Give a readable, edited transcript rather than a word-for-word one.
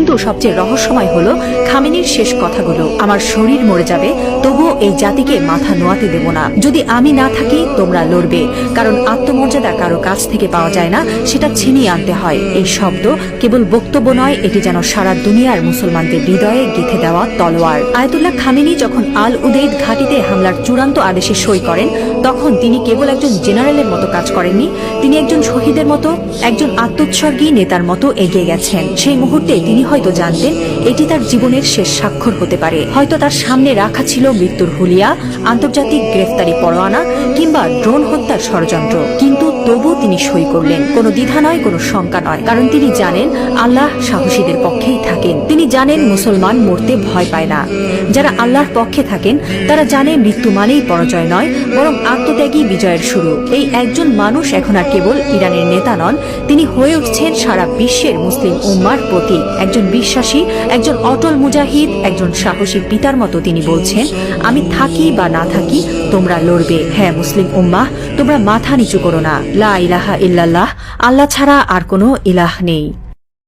কিন্তু সবচেয়ে রহস্যময় হলো খামেনির শেষ কথাগুলো। আমার শরীর মরে যাবে, তবুও এই জাতিকে মাথা নোয়াতে দেব না। যদি আমি না থাকি তোমরা লড়বে, কারণ আত্মমর্যাদা কারো কাছ থেকে পাওয়া যায় না, সেটা ছিনিয়ে আনতে হয়। এই শব্দ কেবল বক্তব্য নয়, এটি যেন সারা দুনিয়ার মুসলমানদের হৃদয়ে গেঁথে দেওয়া তলোয়ার। আয়াতুল্লাহ খামেনি যখন আল উদেইদ ঘাঁটিতে হামলার চূড়ান্ত আদেশে সই করেন, তখন তিনি কেবল একজন জেনারেলের মতো কাজ করেননি, তিনি একজন শহীদের মতো, একজন আত্মোৎসর্গী নেতার মতো এগিয়ে গেছেন। সেই মুহূর্তে তিনি হয়তো জানতেন এটি তার জীবনের শেষ স্বাক্ষর হতে পারে। হয়তো তার সামনে রাখা ছিল মৃত্যুর হুলিয়া, আন্তর্জাতিক গ্রেফতারি পরোয়ানা কিংবা ড্রোন হত্যার ষড়যন্ত্র, কিন্তু তবু তিনি সই করলেন। কোনো দ্বিধা নয়, কোনো শঙ্কা নয়, কারণ তিনি জানেন আল্লাহ সাহসীদের পক্ষেই থাকেন। তিনি জানেন মুসলমান মরতে ভয় পায় না। যারা আল্লাহর পক্ষে থাকেন তারা জানে মৃত্যু মানেই পরাজয় নয়, বরং আত্মত্যাগী বিজয়ের শুরু। এই একজন মানুষ এখন আর কেবল ইরানের নেতা নন, তিনি হয়ে উঠছেন সারা বিশ্বের মুসলিম উম্মার প্রতীক। একজন বিশ্বাসী, একজন অটল মুজাহিদ, একজন সাহসী পিতার মতো তিনি বলছেন, আমি থাকি বা না থাকি তোমরা লড়বে। হ্যাঁ মুসলিম উম্মাহ, তোমরা মাথা নিচু করো না। লা ইলাহা ইল্লাল্লাহ, আল্লাহ ছাড়া আর কোনো ইলাহ নেই।